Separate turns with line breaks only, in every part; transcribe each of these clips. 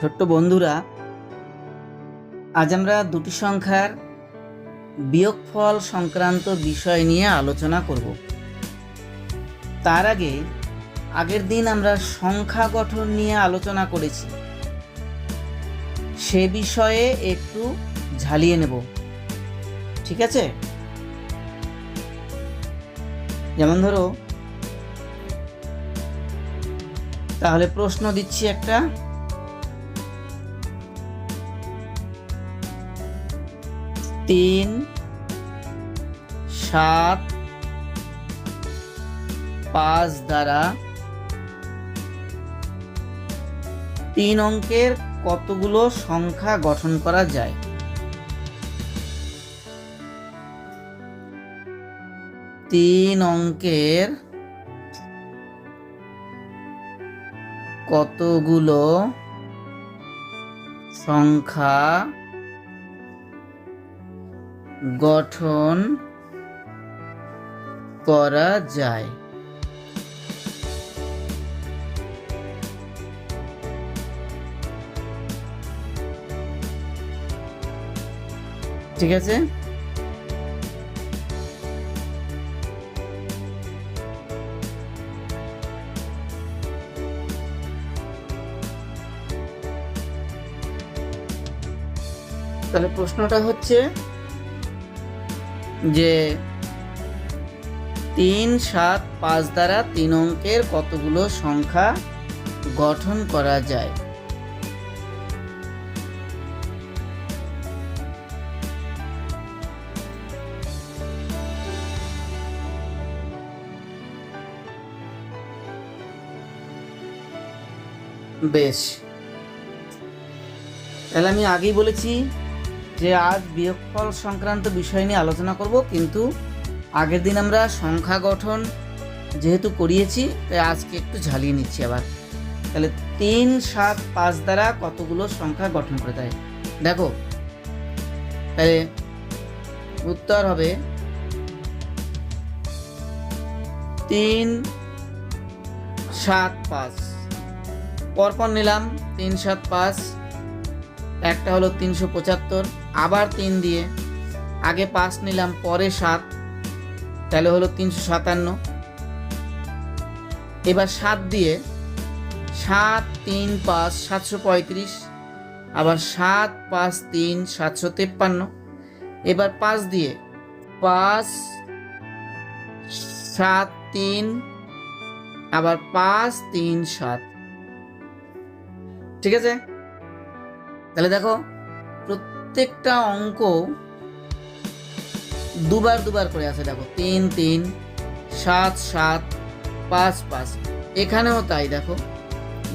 ছোট্ট বন্ধুরা, আজ আমরা দুটি সংখ্যার বিয়োগফল সংক্রান্ত বিষয় নিয়ে আলোচনা করব। তার আগে আগের দিন আমরা সংখ্যা গঠন নিয়ে আলোচনা করেছি, সে বিষয়ে একটু ঝালিয়ে নেব। ঠিক আছে? যেমন ধরো, তাহলে প্রশ্ন দিচ্ছি একটা। 3, 7, 5 দ্বারা 3 অঙ্কের কতগুলো সংখ্যা গঠন করা যায়? 3 অঙ্কের কতগুলো সংখ্যা গঠন করা যায়? ঠিক আছে? তাহলে প্রশ্নটা হচ্ছে যে 3, 7, 5 দ্বারা 3 অঙ্কের কতগুলো সংখ্যা গঠন করা যায়? বেশ, তাহলে আমি আগেই বলেছি যে আজ বিয়োগফল সংক্রান্ত বিষয় নিয়ে আলোচনা করব, কিন্তু আগের দিন আমরা সংখ্যা গঠন যেহেতু করিয়েছি তাই আজকে একটু ঝালিয়ে নিচ্ছি আবার। তাহলে 3, 7, 5 দ্বারা কতগুলো সংখ্যা গঠন করে দেয়? দেখো, তাহলে উত্তর হবে 3, 7, 5। পরপর নিলাম 3, 7, 5। একটা হলো 375, আবার 3 দিয়ে আগে 5 নিলাম, পরে 7, তাহলে হলো 357। এবার 7 দিয়ে 7, 3, 5 735, আবার 7, 5, 3 753। এবার 5 দিয়ে 5, 7, 3, আবার 5, 3, 7। ঠিক আছে? তাহলে দেখো, প্রত্যেকটা অঙ্ক দুবার দুবার করে আছে। দেখো, 3, 3, 7, 7, 5, 5। এখানেও তাই। দেখো,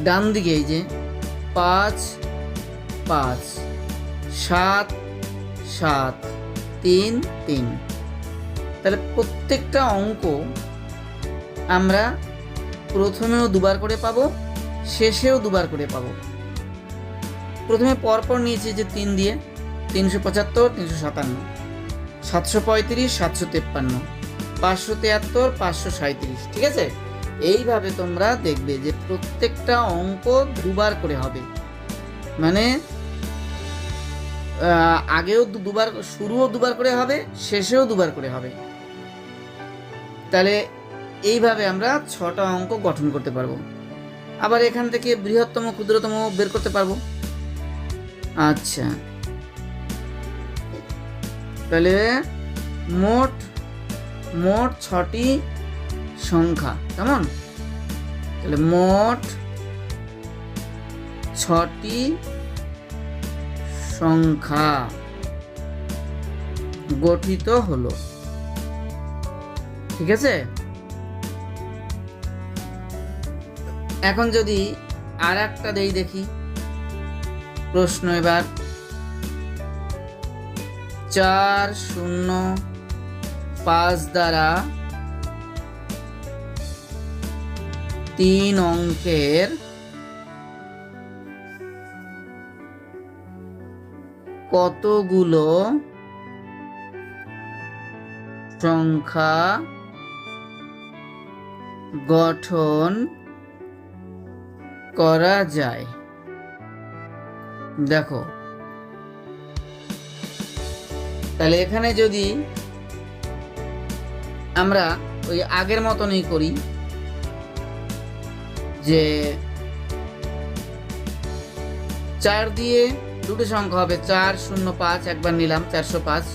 ডান দিকে এই যে 5, 5, 7, 7, 3, 3। তাহলে প্রত্যেকটা অঙ্ক আমরা প্রথমেও দুবার করে পাবো, শেষেও দুবার করে পাবো। প্রথমে পরপর নিয়েছি যে 3 দিয়ে 375, 357, 735, 753, 573, 537। ঠিক আছে? এইভাবে তোমরা দেখবে যে প্রত্যেকটা অঙ্ক দুবার করে হবে, মানে আগেও দুবার, শুরুও দুবার করে হবে, শেষেও দুবার করে হবে। তাহলে এইভাবে আমরা 6টা অঙ্ক গঠন করতে পারবো। আবার এখান থেকে বৃহত্তম ক্ষুদ্রতম বের করতে পারবো। আচ্ছা, তাহলে মোট 6টি সংখ্যা, কেমন? তাহলে মোট 6টি সংখ্যা গঠিত হলো। ঠিক আছে? এখন যদি আর একটা দেই, দেখি প্রশ্ন। এবার 4, 0, 5 দ্বারা 3 অঙ্কের কতগুলো সংখ্যা গঠন করা যায়? দেখো তাহলে এখানে যদি আমরা ওই আগের মতনই করি, যে 4 দিয়ে দুটো সংখ্যা হবে, 4 0 5 একবার নিলাম 405,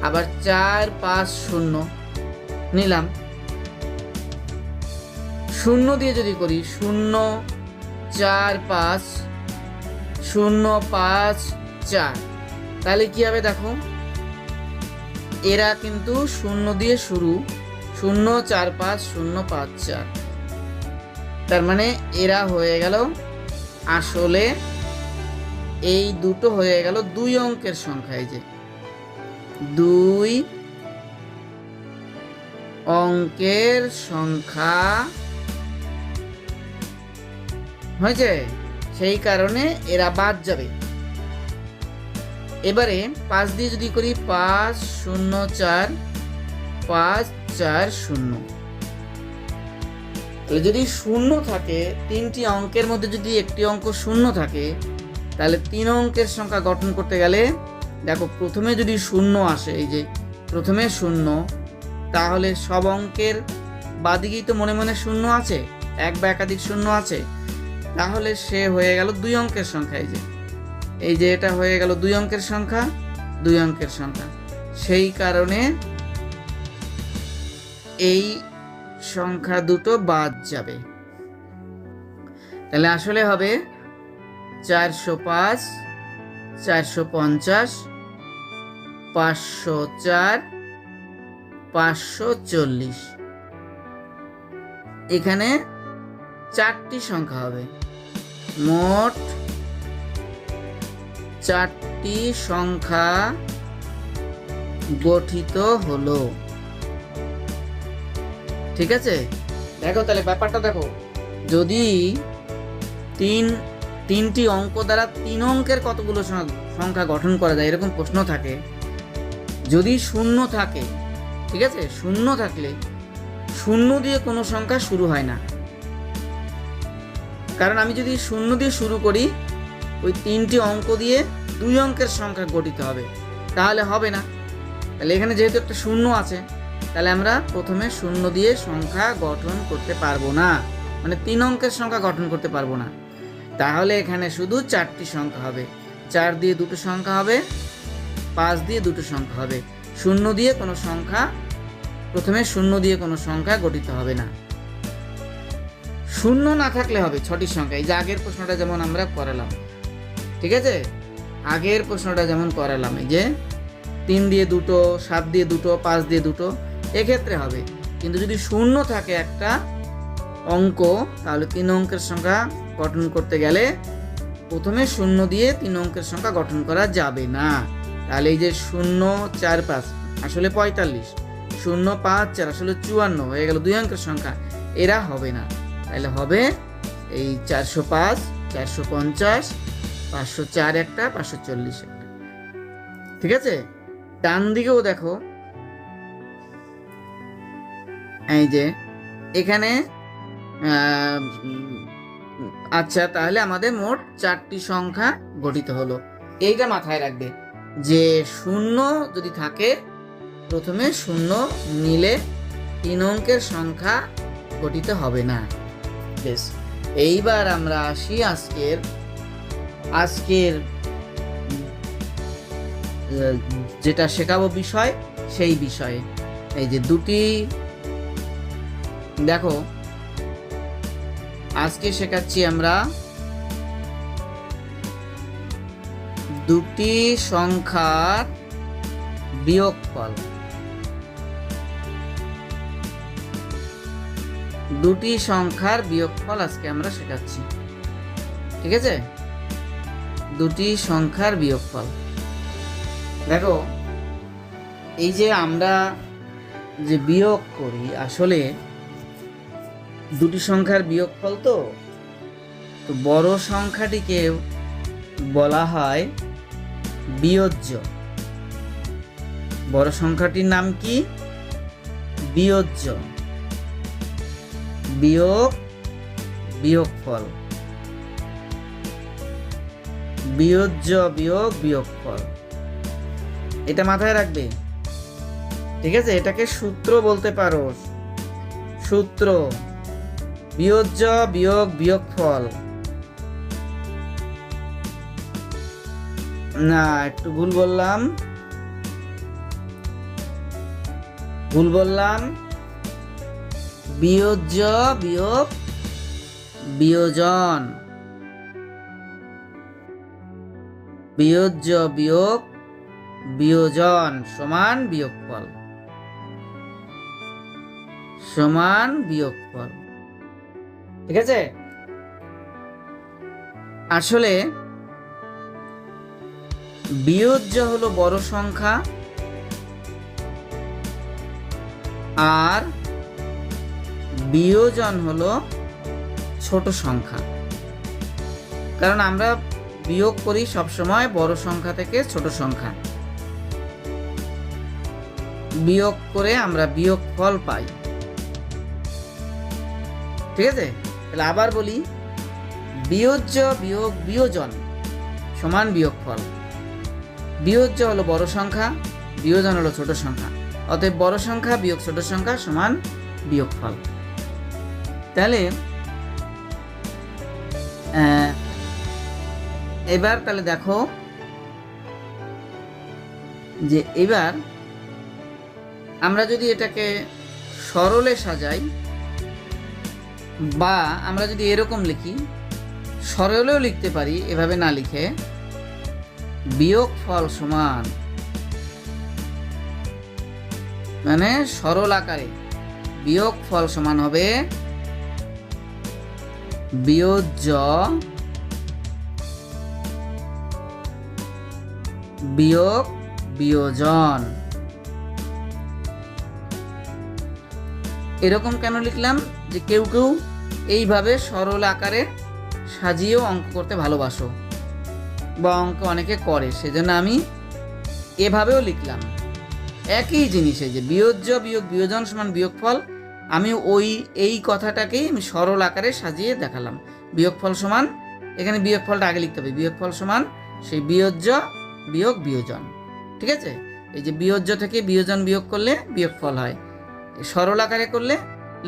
আবার 4 5 0 নিলাম। 0 দিয়ে যদি করি 0 4 5 0 5 4, তাহলে কি হবে দেখো, এরা কিন্তু 0 দিয়ে শুরু, 0 4 5 0 5 4, তার মানে এরা হয়ে গেল, আসলে এই দুটো হয়ে গেল 2 অঙ্কের সংখ্যা। এই যে 2 অঙ্কের সংখ্যা হয়েছে, সেই কারণে এরা বাদ যাবে। এবারে 5 দিয়ে যদি করি 5 0 4 5 4 0, তাহলে যদি 0 থাকে, 3টি অঙ্কের মধ্যে যদি একটি অঙ্ক 0 থাকে, তাহলে 3 অঙ্কের সংখ্যা গঠন করতে গেলে দেখো প্রথমে যদি 0 আসে, এই যে প্রথমে 0, তাহলে সব অঙ্কের বাদিকেই তো মনে মনে 0 আছে, এক বা একাধিক 0 আছে, তাহলে সে হয়ে গেল 2 অঙ্কের সংখ্যা। এই যে এটা হয়ে গেল 2 অঙ্কের সংখ্যা, 2 অঙ্কের সংখ্যা, সেই কারণে এই সংখ্যা দুটো বাদ যাবে। তাহলে আসলে হবে 405 450 504 540, এখানে 4টি সংখ্যা হবে, মোট 4টি সংখ্যা গঠিত হলো। ঠিক আছে, দেখো তাহলে ব্যাপারটা দেখো, যদি 3টি অঙ্ক দ্বারা 3 অঙ্কের কতগুলো সংখ্যা গঠন করা যায়, এরকম প্রশ্ন থাকে, যদি 0 থাকে, ঠিক আছে, 0 থাকলে 0 দিয়ে কোনো সংখ্যা শুরু হয় না, কারণ আমি যদি 0 দিয়ে শুরু করি, ওই 3টি অঙ্ক দিয়ে 2 অঙ্কের সংখ্যা গঠিত হবে, তাহলে হবে না। তাহলে এখানে যেহেতু একটা 0 আছে, তাহলে আমরা প্রথমে 0 দিয়ে সংখ্যা গঠন করতে পারবো না, মানে 3 অঙ্কের সংখ্যা গঠন করতে পারবো না। তাহলে এখানে শুধু 4টি সংখ্যা হবে, 4 দিয়ে দুটো সংখ্যা হবে, 5 দিয়ে দুটো সংখ্যা হবে, 0 দিয়ে কোনো সংখ্যা, প্রথমে 0 দিয়ে কোনো সংখ্যা গঠিত হবে না। 0 না থাকলে হবে 6টি সংখ্যা। এই যে আগের প্রশ্নটা যেমন আমরা করালাম, ঠিক আছে, আগের প্রশ্নটা যেমন করালাম, এই যে 3 দিয়ে দুটো, 7 দিয়ে দুটো, 5 দিয়ে দুটো, এক্ষেত্রে হবে। কিন্তু যদি 0 থাকে একটা অঙ্ক, তাহলে 3 অঙ্কের সংখ্যা গঠন করতে গেলে প্রথমে 0 দিয়ে 3 অঙ্কের সংখ্যা গঠন করা যাবে না। তাহলে এই যে 0 4 5 আসলে 45, 0 5 4 আসলে 54 হয়ে গেল 2 অঙ্কের সংখ্যা, এরা হবে না। তাহলে হবে এই 405 450 504 একটা, 540 একটা। ঠিক আছে, ডান দিকেও দেখো, এই যে এখানে আচ্ছা, তাহলে আমাদের মোট 4টি সংখ্যা গঠিত হলো। এইটা মাথায় রাখবে যে 0 যদি থাকে, প্রথমে 0 নিলে 3 অঙ্কের সংখ্যা গঠিত হবে না। বেশ, এইবার আমরা আসি আজকের যেটা শেখাবো বিষয়, সেই বিষয়ে। এই যে দুটি, দেখো আজকে শেখাচ্ছি আমরা দুটি সংখ্যার বিয়োগফল। দুটি সংখ্যার বিয়োগফল আজকে আমরা শেখাচ্ছি। ঠিক আছে, দুটি সংখ্যার বিয়োগফল। দেখো, এই যে আমরা যে বিয়োগ করি, আসলে দুটি সংখ্যার বিয়োগফল তো বড় সংখ্যাটিকে বলা হয় বিয়োজ্য। বড় সংখ্যাটির নাম কি? বিয়োজ্য। বিয়োগফল। বিয়োজ্য বিয়োগ বিয়োগফল, এটা মাথায় রাখবে। ঠিক আছে, এটাকে সূত্র বলতে পারো, সূত্র বিয়োজ্য বিয়োগ বিয়োগফল। না, একটু ভুল বললাম, বিয়োজ্য বিয়োগ বিয়োজন, বিয়োজ্য বিয়োগ বিয়োজন সমান বিয়োগফল, সমান বিয়োগফল। ঠিক আছে, আসলে বিয়োজ্য হলো বড় সংখ্যা আর বিয়োজন হলো ছোট সংখ্যা। কারণ আমরা বিয়োগ করি সবসময় বড় সংখ্যা থেকে ছোট সংখ্যা, বিয়োগ করে আমরা বিয়োগফল পাই। ঠিক আছে, তাহলে আবার বলি, বিয়োজ্য বিয়োগ বিয়োজন সমান বিয়োগফল। বিয়োজ্য হলো বড় সংখ্যা, বিয়োজন হলো ছোট সংখ্যা, অতএব বড় সংখ্যা বিয়োগ ছোট সংখ্যা সমান বিয়োগফল। তাহলে এবার তাহলে দেখো যে এবার আমরা যদি এটাকে সরলে সাজাই বা আমরা যদি এরকম লিখি, সরলেও লিখতে পারি, এভাবে না লিখে বিয়োগফল সমান, মানে সরল আকারে বিয়োগফল সমান হবে বিয়োজ্য বিয়োগ বিয়োজন। এরকম কেন লিখলাম, যে কেউ কেউ এইভাবে সরল আকারে সাজিয়েও অঙ্ক করতে ভালোবাসো বা অঙ্ক অনেকে করে, সেজন্য আমি এভাবেও লিখলাম। একই জিনিসে যে বিয়োজ্য বিয়োগ বিয়োজন সমান বিয়োগফল, আমি এই কথাটাকেই আমি সরল আকারে সাজিয়ে দেখালাম। বিয়োগফল সমান, এখানে বিয়োগফলটা আগে লিখতে হবে, বিয়োগফল সমান সেই বিয়োজ্য বিয়োগ বিয়োজন। ঠিক আছে, এই যে বিয়োজ্য থেকে বিয়োজন বিয়োগ করলে বিয়োগফল হয়, সরল আকারে করলে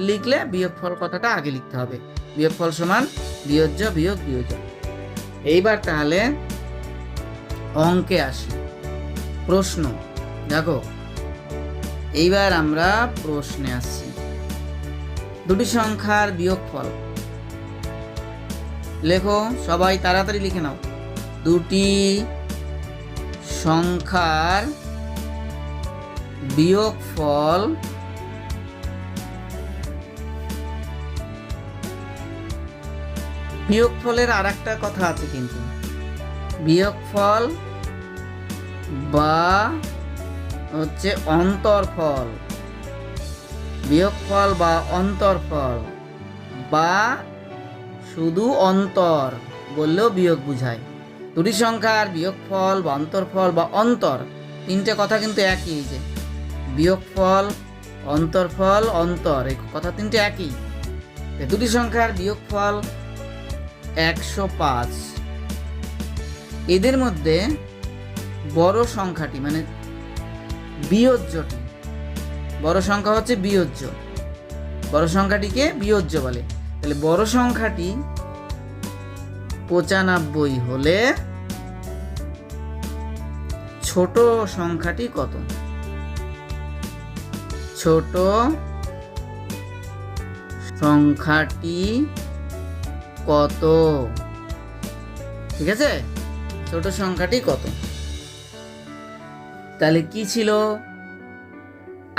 লিখলে বিয়োগফল কথাটা আগে লিখতে হবে, বিয়োগফল সমান বিয়োজ্য বিয়োগ বিয়োজন। এইবার তাহলে অঙ্কে আসি, প্রশ্ন দেখো, এইবার আমরা প্রশ্নে আসছি। দুটি সংখ্যার বিয়োগফল লেখো, সবাই তাড়াতাড়ি লিখে নাও। দুটি সংখ্যার বিয়োগফল বিয়োগফলের আর একটা কথা আছে কিন্তু, বিয়োগফল বা হচ্ছে অন্তরফল, বিয়োগফল বা অন্তরফল বা শুধু অন্তর বললেও বিয়োগ বুঝায়। দুটি সংখ্যার বিয়োগফল বা অন্তরফল বা অন্তর, তিনটে কথা কিন্তু একই, এই যে বিয়োগফল অন্তরফল অন্তর, এই কথা তিনটে একই। দুটি সংখ্যার বিয়োগফল 105, এদের মধ্যে বড় সংখ্যাটি মানে বিয়োজ্যটি, বড় সংখ্যা হচ্ছে বিয়োজ্য, বড় সংখ্যাটিকে বিয়োজ্য বলে। তাহলে বড় সংখ্যাটি 95 হলে ছোট সংখ্যাটি কত? ছোট সংখ্যাটি কত? ঠিক আছে, ছোট সংখ্যাটি কত? তাহলে কি ছিল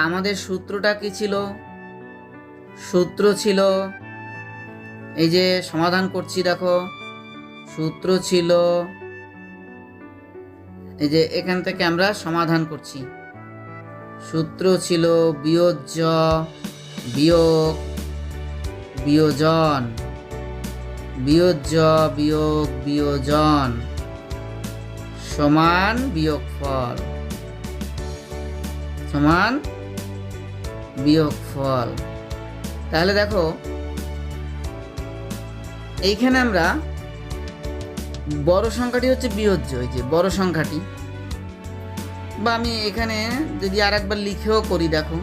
আমাদের সূত্রটা? কি ছিল? সূত্র ছিল, এই যে সমাধান করছি দেখো, সূত্র ছিল এই যে এখান থেকে আমরা সমাধান করছি, সূত্র ছিল বিয়োজ্য বিয়োগ বিয়োজন, বিয়োজ্য বিয়োগ বিয়োজন সমান বিয়োগফল, সমান বিয়োগফল। তাহলে দেখো এইখানে আমরা বড় সংখ্যাটি হচ্ছে বিয়োজ্য, এই যে বড় সংখ্যাটি, বা আমি এখানে যদি আরেকবার লিখেও করি, দেখো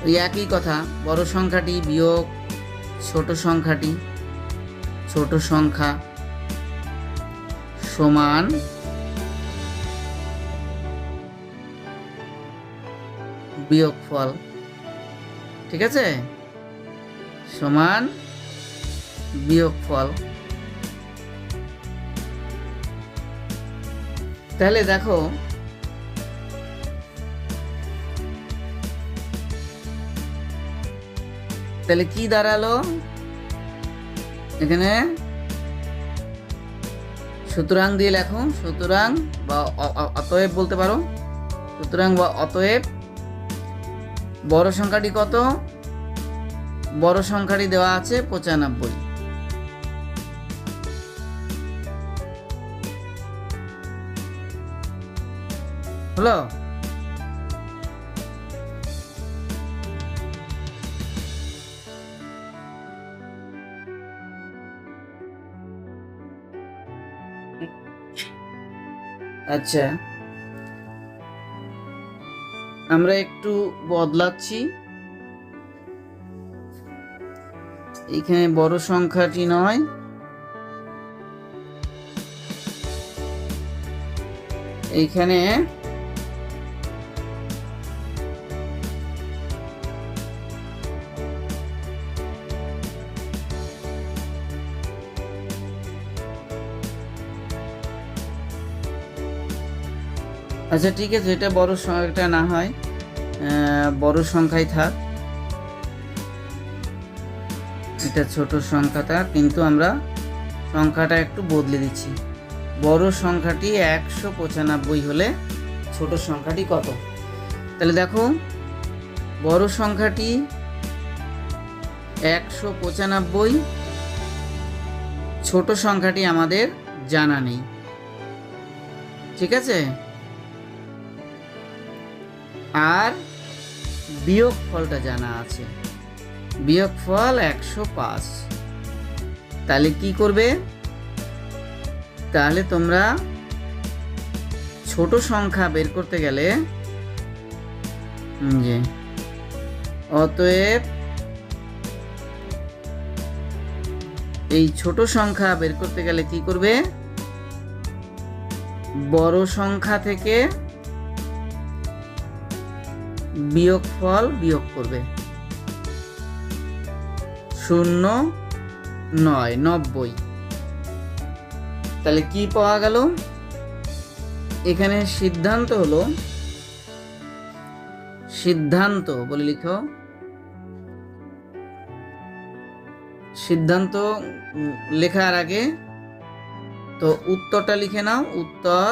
ওই একই কথা, বড় সংখ্যাটি বিয়োগ ছোট সংখ্যাটি, ছোট সংখ্যা সমান বিয়োগফল, ঠিক আছে, সমান বিয়োগফল। তাহলে দেখো তাহলে কি দাঁড়ালো এখানে, সুতরাং দিয়ে লেখো, সুতরাং বা অতএব বলতে পারো, সুতরাং বা অতএব বড় সংখ্যাটি কত, বড় সংখ্যাটি দেওয়া আছে 95, হলো? আচ্ছা, আমরা একটু বদলাচ্ছি, এখানে বড় সংখ্যাটি নয়, এইখানে আচ্ছা ঠিক আছে, এটা বড় সংখ্যাটা না হয় বড় সংখ্যাই থাক, এটা ছোট সংখ্যাটা, কিন্তু আমরা সংখ্যাটা একটু বদলে দিচ্ছি। বড় সংখ্যাটি 195 হলে ছোট সংখ্যাটি কত? তাহলে দেখো বড় সংখ্যাটি 195, ছোট সংখ্যাটি আমাদের জানা নেই, ঠিক আছে, আর বিয়োগফলটা জানা আছে, বিয়োগফল 105। তাহলে কি করবে? তাহলে তোমরা ছোট সংখ্যা বের করতে গেলে যে অতএব এই ছোট সংখ্যা বের করতে গেলে কি করবে? বড় সংখ্যা থেকে বিয়োগফল বিয়োগ করবে, 0, 9, 90। তাহলে কি পাওয়া গেল? এখানে সিদ্ধান্ত হলো, সিদ্ধান্ত বলে লিখো, সিদ্ধান্ত লেখার আগে তো উত্তরটা লিখে নাও। উত্তর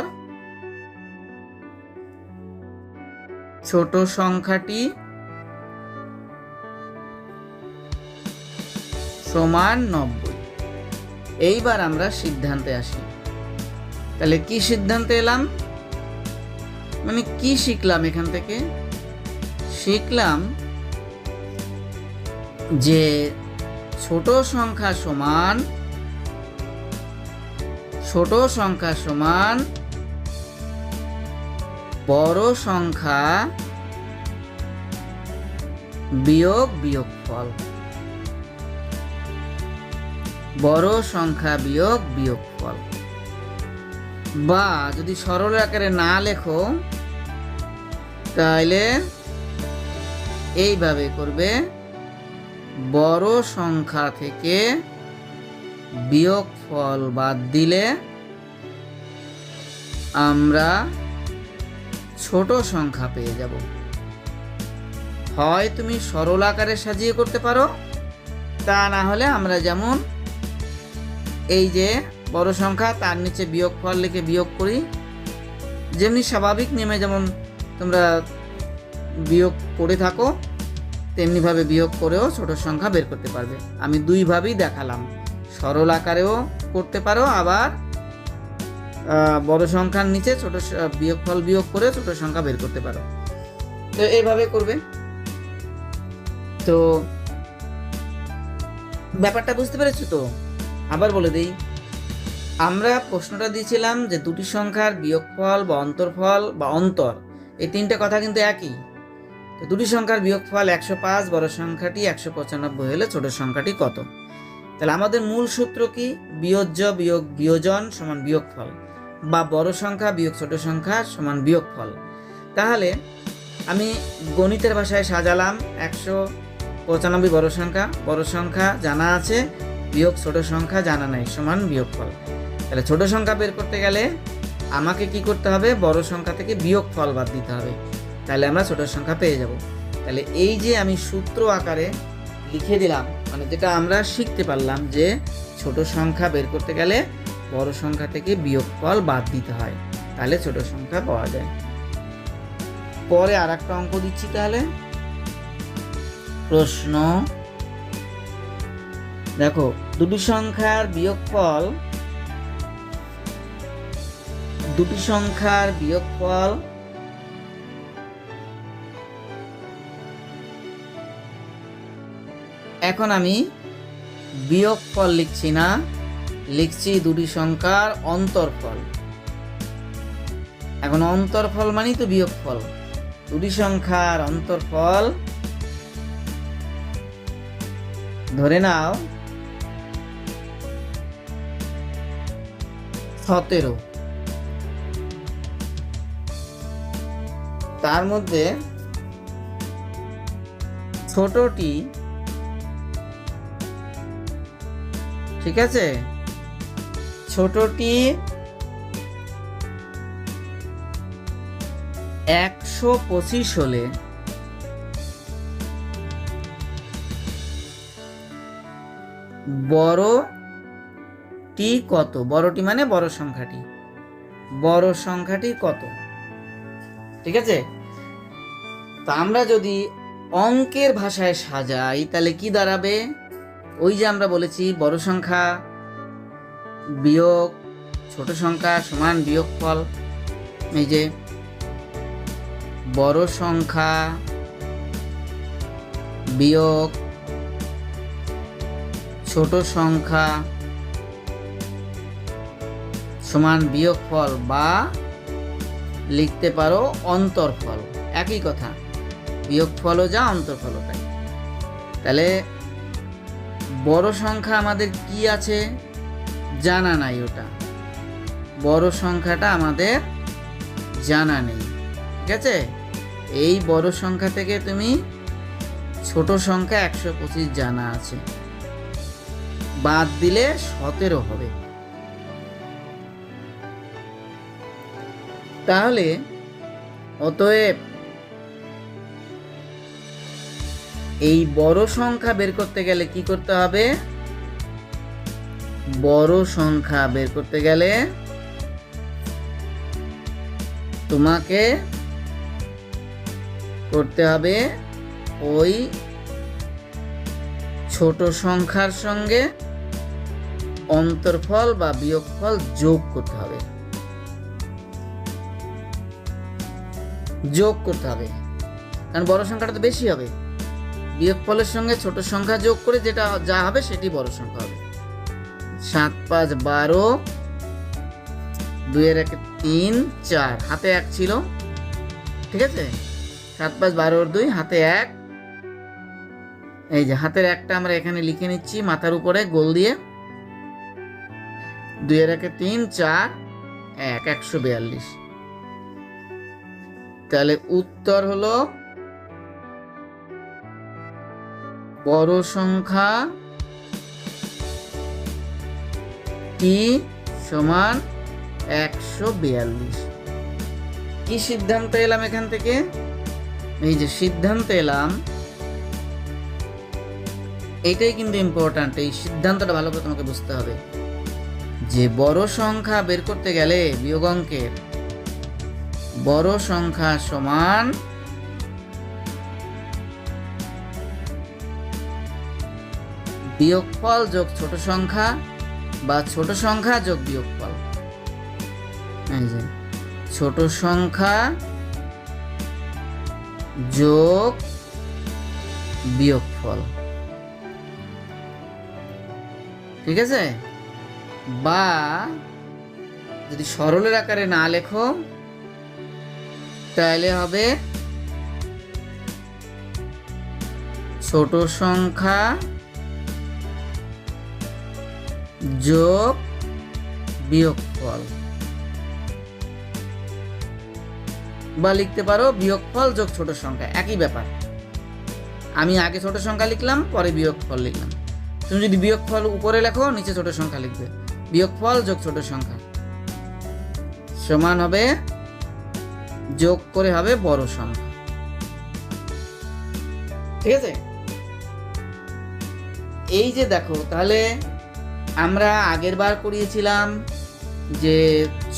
ছোট সংখ্যাটি সমান 90। এইবার আমরা সিদ্ধান্তে আসি। তাহলে কি সিদ্ধান্তে এলাম, মানে কি শিখলাম এখান থেকে? শিখলাম যে ছোট সংখ্যা সমান বড় সংখ্যা বিয়োগ বিয়োগফল, বড় সংখ্যা বিয়োগ বিয়োগফল। বা যদি সরল আকারে না লেখো তাহলে এইভাবে করবে, বড় সংখ্যা থেকে বিয়োগফল বাদ দিলে আমরা ছোট সংখ্যা পেয়ে যাব। হয় তুমি সরল আকারে সাজিয়ে করতে পারো, তা না হলে আমরা যেমন এই যে বড় সংখ্যা তার নিচে বিয়োগফল লিখে বিয়োগ করি, যেমনি স্বাভাবিক নিয়মে যেমন তোমরা বিয়োগ করে থাকো তেমনিভাবে বিয়োগ করেও ছোট সংখ্যা বের করতে পারবে। আমি দুইভাবেই দেখালাম, সরল আকারেও করতে পারো, আবার বড় সংখ্যার নিচে ছোট বিয়োগফল বিয়োগ করে ছোট সংখ্যা বের করতে পারো। তো এইভাবে করবে। তো ব্যাপারটা বুঝতে পেরেছো তো? আবার বলে দিই, আমরা প্রশ্নটা দিয়েছিলাম যে দুটি সংখ্যার বিয়োগফল বা অন্তরফল বা অন্তর, এই তিনটে কথা কিন্তু একই। তো দুটি সংখ্যার বিয়োগফল 105, বড় সংখ্যাটি 195 হলে ছোট সংখ্যাটি কত? তাহলে আমাদের মূল সূত্র কি? বিয়োজ্য বিয়োগ বিয়োজন সমান বিয়োগফল, বা বড় সংখ্যা বিয়োগ ছোট সংখ্যা সমান বিয়োগফল। তাহলে আমি গণিতের ভাষায় সাজালাম, 195 বড় সংখ্যা জানা আছে, বিয়োগ ছোট সংখ্যা জানা নাই, সমান বিয়োগফল। তাহলে ছোট সংখ্যা বের করতে গেলে আমাকে কি করতে হবে? বড় সংখ্যা থেকে বিয়োগফল বাদ দিতে হবে, তাহলে আমরা ছোট সংখ্যা পেয়ে যাব। তাহলে এই যে আমি সূত্র আকারে লিখে দিলাম, মানে যেটা আমরা শিখতে পারলাম যে ছোট সংখ্যা বের করতে গেলে বড় সংখ্যা থেকে বিয়োগফল বাদ দিতে হয়, তাহলে ছোট সংখ্যা পাওয়া যায়। পরে আর একটা অঙ্ক দিচ্ছি। তাহলে প্রশ্ন দেখো, দুটি সংখ্যার বিয়োগফল এখন আমি বিয়োগফল লিখছি না, লিখছি দুটি সংখ্যার অন্তরফল। এখন অন্তরফল মানেই তো বিয়োগফল। দুটি সংখ্যার অন্তরফল ধরে নাও 17, তার মধ্যে ছোটটি, ঠিক আছে, ছোটটি 125 হলে বড়টি কত? বড়টি মানে বড় সংখ্যাটি কত? ঠিক আছে। তা আমরা যদি অঙ্কের ভাষায় সাজাই তাহলে কি দাঁড়াবে? ওই যে আমরা বলেছি বড় সংখ্যা বিয়োগ ছোট সংখ্যা সমান বিয়োগফল। এই যে বড় সংখ্যা বিয়োগ ছোট সংখ্যা সমান বিয়োগফল, বা লিখতে পারো অন্তরফল, একই কথা, বিয়োগফলও যা অন্তরফলও তাই। তাহলে বড় সংখ্যা আমাদের কি আছে? জানা নাই, ওটা বড় সংখ্যাটা আমাদের জানা নেই, ঠিক আছে। এই বড় সংখ্যা থেকে তুমি ছোট সংখ্যা 125 জানা আছে, বাদ দিলে 17 হবে। তাহলে অতএব এই বড় সংখ্যা বের করতে গেলে কি করতে হবে? বড় সংখ্যা বের করতে গেলে তোমাকে করতে হবে ওই ছোট সংখ্যার সঙ্গে অন্তরফল বা বিয়োগফল যোগ করতে হবে, কারণ বড় সংখ্যাটা তো বেশি হবে। বিয়োগফলের সঙ্গে ছোট সংখ্যা যোগ করে যেটা যা হবে সেটি বড় সংখ্যা হবে। 7 5 12, 2 এর 1 3 4, হাতে 1 ছিল, ঠিক আছে। 7 5 12 2, হাতে 1। এই যে হাতের 1টা আমরা এখানে লিখে নিচ্ছি মাথার উপরে গোল দিয়ে। 2 এর 1 3 4 1, 142। তাহলে উত্তর হলো বড় সংখ্যা টি সমান 142। কি সিদ্ধান্ত এলাম এখান থেকে? এই যে সিদ্ধান্ত এলাম, এইটাই কিন্তু ইম্পর্ট্যান্ট। এই সিদ্ধান্তটা ভালো করে তোমাকে বুঝতে হবে যে বড় সংখ্যা বের করতে গেলে বিয়োগ অঙ্কের বড় সংখ্যা সমান বিয়োগফল যোগ ছোট সংখ্যা, বা ছোট সংখ্যা যোগ বিয়োগফল। এই যে ছোট সংখ্যা যোগ বিয়োগফল, ঠিক আছে। বা যদি সরলের আকারে না লেখো তাহলে হবে ছোট সংখ্যা যোগ বিয়োগফল, বা লিখতে পারো বিয়োগফল যোগ ছোট সংখ্যা, একই ব্যাপার। আমি আগে ছোট সংখ্যা লিখলাম, পরে বিয়োগফল লিখলাম। তুমি যদি বিয়োগফল উপরে লেখো, নিচে ছোট সংখ্যা লিখবে। বিয়োগফল যোগ ছোট সংখ্যা সমান হবে, যোগ করে হবে বড় সংখ্যা। ঠিক আছে? এই যে দেখো, তাহলে আমরা আগের বার করিয়েছিলাম যে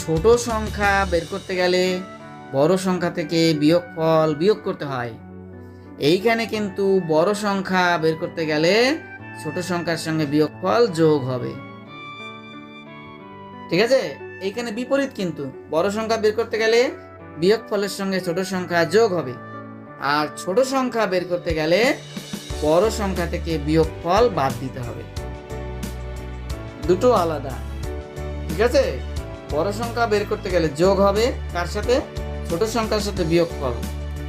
ছোট সংখ্যা বের করতে গেলে বড় সংখ্যা থেকে বিয়োগফল বিয়োগ করতে হয়। এইখানে কিন্তু বড় সংখ্যা বের করতে গেলে ছোট সংখ্যার সঙ্গে বিয়োগফল যোগ হবে। ঠিক আছে? এইখানে বিপরীত, কিন্তু বড় সংখ্যা বের করতে গেলে বিয়োগফলের সঙ্গে ছোট সংখ্যা যোগ হবে, আর ছোট সংখ্যা বের করতে গেলে বড় সংখ্যা থেকে বিয়োগফল বাদ দিতে হবে। দুটো আলাদা। ঠিক আছে? বড় সংখ্যা বের করতে গেলে যোগ হবে, কার সাথে? ছোট সংখ্যার সাথে বিয়োগফল,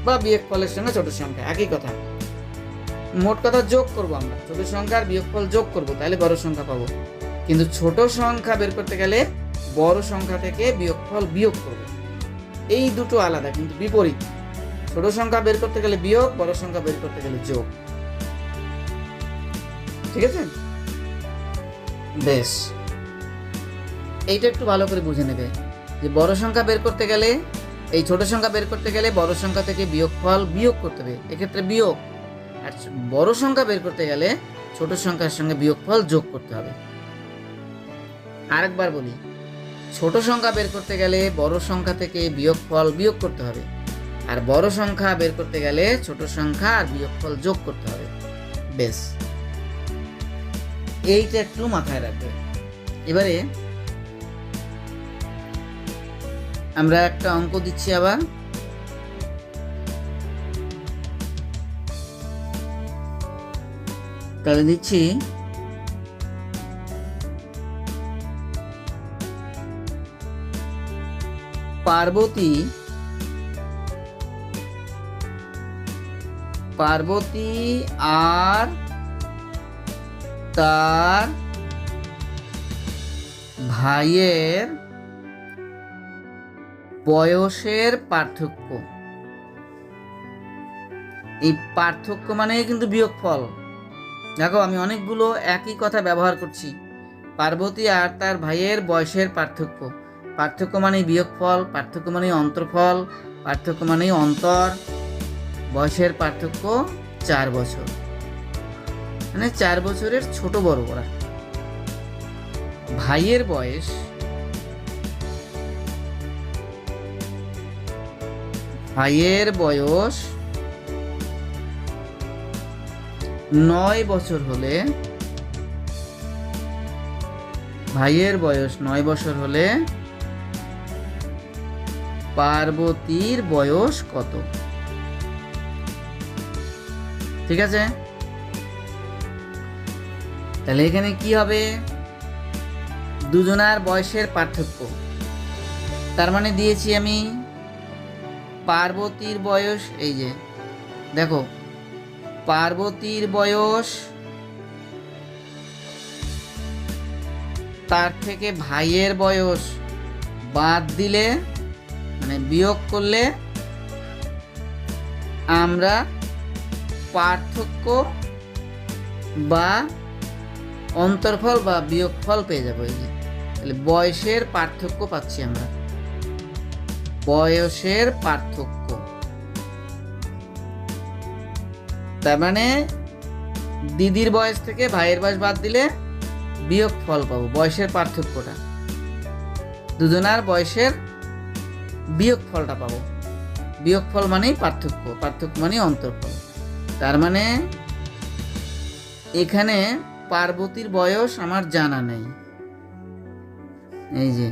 বা বিয়োগফলের সঙ্গে ছোট সংখ্যা, একই কথা। মোট কথা যোগ করব আমরা, ছোট সংখ্যার বিয়োগফল যোগ করব, তাহলে বড় সংখ্যা পাবো। কিন্তু ছোট সংখ্যা বের করতে গেলে বড় সংখ্যা থেকে বিয়োগফল বিয়োগ করব। এই দুটো আলাদা, কিন্তু বিপরীত। ছোট সংখ্যা বের করতে গেলে বিয়োগ, বড় সংখ্যা বের করতে গেলে যোগ। ঠিক আছে? বেশ, এইটা একটু ভালো করে বুঝে নেবে যে বড় সংখ্যা বের করতে গেলে, এই ছোট সংখ্যা বের করতে গেলে বড় সংখ্যা থেকে বিয়োগফল বিয়োগ করতে হবে, এক্ষেত্রে বিয়োগ। আর বড় সংখ্যা বের করতে গেলে ছোট সংখ্যার সঙ্গে বিয়োগফল যোগ করতে হবে। আরেকবার বলি, ছোট সংখ্যা বের করতে গেলে বড় সংখ্যা থেকে বিয়োগফল বিয়োগ করতে হবে, আর বড় সংখ্যা বের করতে গেলে ছোট সংখ্যা আর বিয়োগফল যোগ করতে হবে। বেশ, এইটা একটু মাথায় রাখবে। এবারে আমরা একটা অঙ্ক দিচ্ছি আবার। তাহলে দিচ্ছি পার্বতী আর তার ভাইয়ের বয়সের পার্থক্য। এই পার্থক্য মানে কিন্তু বিয়োগফল। দেখো, আমি অনেকগুলো একই কথা ব্যবহার করছি। পার্বতী আর তার ভাইয়ের বয়সের পার্থক্য। পার্থক্য মানে বিয়োগফল, পার্থক্য মানে অন্তরফল, পার্থক্য মানে অন্তর। বয়সের পার্থক্য 4 বছর, মানে 4 বছরের ছোট বড় করা। ভাইয়ের বয়স 9 বছর হলে, পার্বতীর বয়স কত? ঠিক আছে? তাহলে এখানে কি হবে? দুজনার বয়সের পার্থক্য। তার মানে দিয়েছি আমি পার্বতীর বয়স, এই যে দেখো, পার্বতীর বয়স, তার থেকে ভাইয়ের বয়স বাদ দিলে, মানে বিয়োগ করলে আমরা পার্থক্য বা অন্তরফল বা বিয়োগফল পেয়ে যাবো। এই যে, তাহলে বয়সের পার্থক্য পাচ্ছি আমরা, বয়সের পার্থক্য। তার মানে দিদির বয়স থেকে ভাইয়ের বয়স বাদ দিলে বিয়োগফল পাবো, বয়সের পার্থক্যটা। দুজনার বয়সের বিয়োগফলটা পাবো। বিয়োগফল মানেই পার্থক্য, পার্থক্য মানেই অন্তরফল। তার মানে এখানে পার্বতীর বয়স আমার জানা নেই। এই যে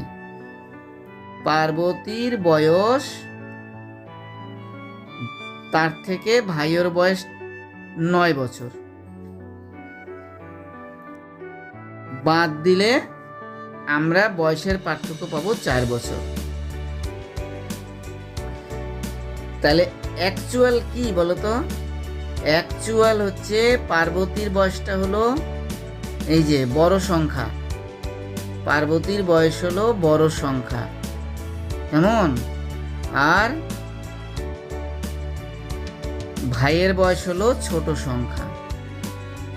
পার্বতীর বয়স, তার থেকে ভাইয়ের বয়স 9 বছর বাদ দিলে আমরা বয়সের পার্থক্য পাবো 4 বছর। তাহলে অ্যাকচুয়াল কি বলতো? অ্যাকচুয়াল হচ্ছে পার্বতীর বয়সটা হলো এই যে বড় সংখ্যা, পার্বতীর বয়স হলো বড় সংখ্যা, কেমন? আর ভাইয়ের বয়স হলো ছোট সংখ্যা,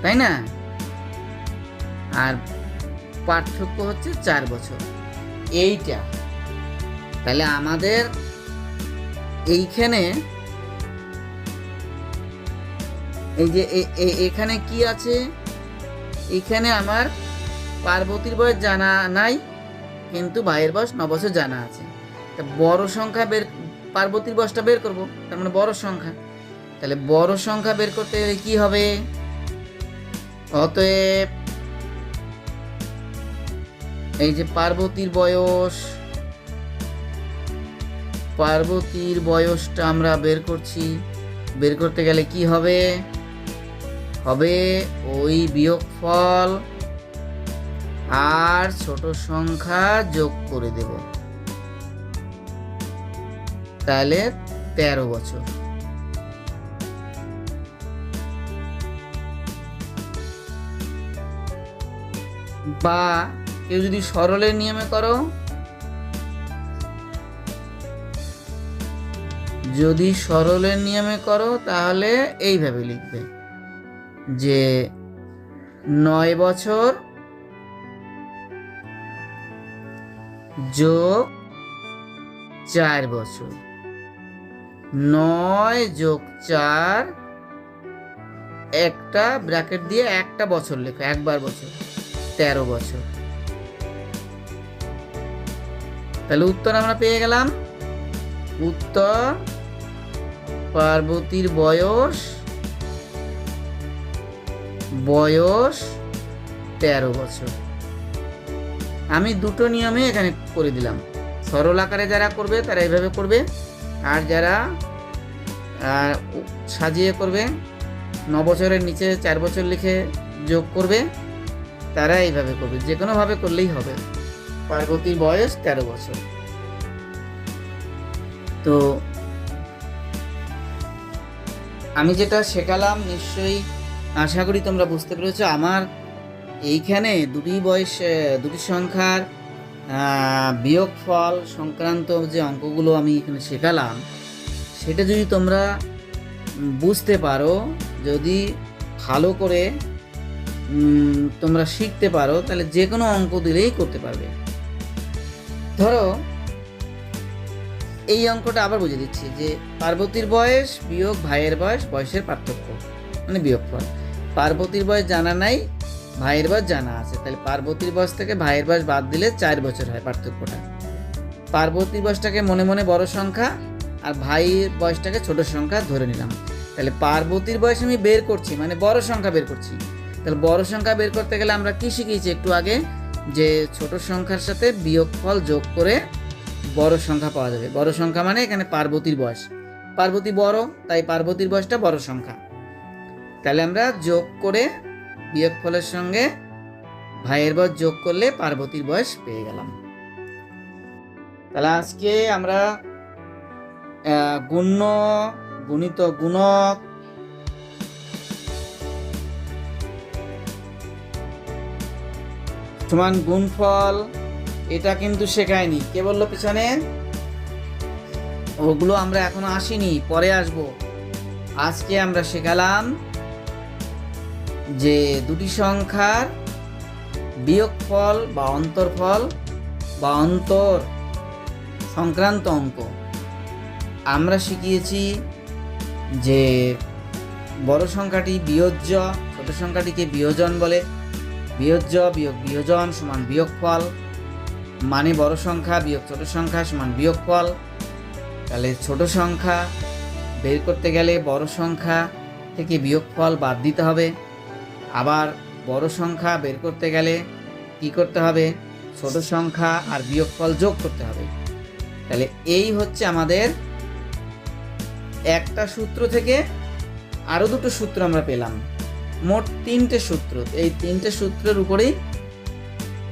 তাই না? আর পার্থক্য হচ্ছে 4 বছর, এইটা। তাহলে আমাদের এইখানে এই যে এখানে কি আছে? এখানে আমার পার্বতীর বয়স জানা নাই, কিন্তু ভাইয়ের বয়স 9 বছর জানা আছে। তা বড় সংখ্যা পার্বতীর বয়সটা বের করব, তার মানে বড় সংখ্যা। তাহলে বড় সংখ্যা বের করতে গেলে কি হবে? অতএব এই যে পার্বতীর বয়সটা আমরা বের করছি, বের করতে গেলে কি হবে? হবে ওই বিয়োগফল আর ছোট সংখ্যা যোগ করে দেব, তাহলে 13 বছর। বা কেউ যদি সরলের নিয়মে করো, যদি সরলের নিয়মে করো তাহলে এইভাবে লিখবে যে 9 বছর যোগ 4 বছর, 9 যোগ 4, একটা ব্র্যাকেট দিয়ে একটা বছর লেখো, একবার বছর, 13 বছর। তাহলে উত্তর আমরা পেয়ে গেলাম। উত্তর পার্বতীর বয়স 13 বছর। আমি দুটো নিয়মে এখানে করে দিলাম। সরল আকারে যারা করবে তারা এইভাবে করবে, আর যারা সাজিয়ে করবে 9 বছরের নিচে 4 বছর লিখে যোগ করবে, তারা এইভাবে করবে। যে কোনোভাবে করলেই হবে। পার্বতীর বয়স 13 বছর। তো আমি যেটা শেখালাম নিশ্চয়ই আশা করি তোমরা বুঝতে পেরেছো। আমার এইখানে দুটি সংখ্যার বিয়োগফল সংক্রান্ত যে অঙ্কগুলো আমি এখানে শেখালাম, সেটা যদি তোমরা বুঝতে পারো, যদি ভালো করে তোমরা শিখতে পারো, তাহলে যে কোনো অঙ্ক দিলেই করতে পারবে। ধরো এই অঙ্কটা আবার বুঝে দিচ্ছি যে পার্বতীর বয়স বিয়োগ ভাইয়ের বয়স, বয়সের পার্থক্য মানে বিয়োগফল। পার্বতীর বয়স জানা নাই, ভাইয়ের বয়স জানা আছে, তাহলে পার্বতীর বয়স থেকে ভাইয়ের বয়স বাদ দিলে 4 বছর হয় পার্থক্যটা। পার্বতীর বয়সটাকে মনে মনে বড় সংখ্যা আর ভাইয়ের বয়সটাকে ছোট সংখ্যা ধরে নিলাম। তাহলে পার্বতীর বয়স আমি বের করছি, মানে বড় সংখ্যা বের করছি। তাহলে বড় সংখ্যা বের করতে গেলে আমরা কি শিখেছি একটু আগে, যে ছোট সংখ্যার সাথে বিয়োগফল যোগ করে বড় সংখ্যা পাওয়া যাবে। বড় সংখ্যা মানে এখানে পার্বতীর বয়স, পার্বতী বড়, তাই পার্বতীর বয়সটা বড় সংখ্যা। তাহলে আমরা যোগ করে বিয়োগফলের সঙ্গে ভাইয়ের বয়স যোগ করলে পার্বতীর বয়স পেয়ে গেলাম। তাহলে আজকে আমরা গুণ্য, গুণিত, গুণক, সমান গুণফল, এটা কিন্তু শেখায়নি। কে বললো পিছনে? ওগুলো আমরা এখনো আসিনি, পরে আসব। আজকে আমরা শেখালাম যে দুটি সংখ্যার বিয়োগফল বা অন্তরফল বা অন্তর সংক্রান্ত অঙ্ক। আমরা শিখিয়েছি যে বড় সংখ্যাটি বিয়োজ্য, ছোট সংখ্যাটিকে বিয়োজন বলে। বিয়োজ্য বিয়োগ বিয়োজন সমান বিয়োগফল, মানে বড় সংখ্যা বিয়োগ ছোট সংখ্যা সমান বিয়োগফল। তাহলে ছোট সংখ্যা বের করতে গেলে বড় সংখ্যা থেকে বিয়োগফল বাদ দিতে হবে, আবার বড় সংখ্যা বের করতে গেলে কি করতে হবে? ছোট সংখ্যা আর বিয়োগফল যোগ করতে হবে। তাহলে এই হচ্ছে আমাদের একটা সূত্র থেকে আরো দুটো সূত্র আমরা পেলাম, মোট 3টে সূত্র। এই 3টে সূত্রের উপরেই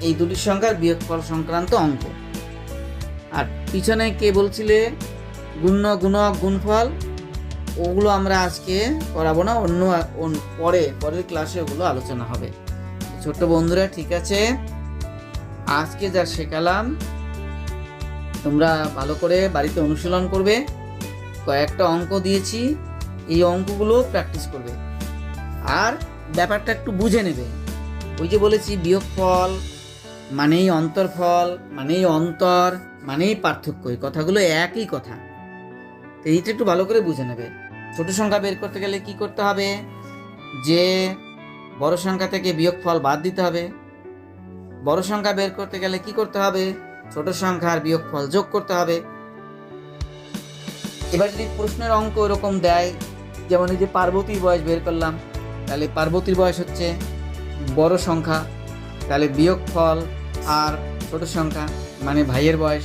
এই দুটি সংখ্যার বিয়োগফল সংক্রান্ত অঙ্ক। আর পিছনে কে বলছিলে গুণ্য, গুণক, গুণফল, ওগুলো আমরা আজকে করাবো না, পরের ক্লাসে ওগুলো আলোচনা হবে। ছোট্ট বন্ধুরা, ঠিক আছে, আজকে যা শেখালাম তোমরা ভালো করে বাড়িতে অনুশীলন করবে। কয়েকটা অঙ্ক দিয়েছি, এই অঙ্কগুলো প্র্যাকটিস করবে আর ব্যাপারটা একটু বুঝে নেবে। ওই যে বলেছি বিয়োগফল মানেই অন্তর্ফল, মানেই অন্তর, মানেই পার্থক্য, এই কথাগুলো একই কথা। তো এইটা একটু ভালো করে বুঝে নেবে। ছোট সংখ্যা বের করতে গেলে কি করতে হবে, যে বড় সংখ্যা থেকে বিয়োগফল বাদ দিতে হবে। বড় সংখ্যা বের করতে গেলে কি করতে হবে, ছোট সংখ্যার বিয়োগফল যোগ করতে হবে। এবার যদি প্রশ্নের অঙ্ক এরকম দেয়, যেমন এই যে পার্বতীর বয়স বের করলাম, তাহলে পার্বতীর বয়স হচ্ছে বড় সংখ্যা, তাহলে বিয়োগফল আর ছোট সংখ্যা মানে ভাইয়ের বয়স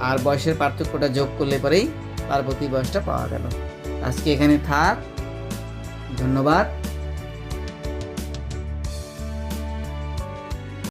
আর বয়সের পার্থক্যটা যোগ করলে পরেই পার্বতীর বয়সটা পাওয়া গেল। আজকে এখানে থাক, ধন্যবাদ।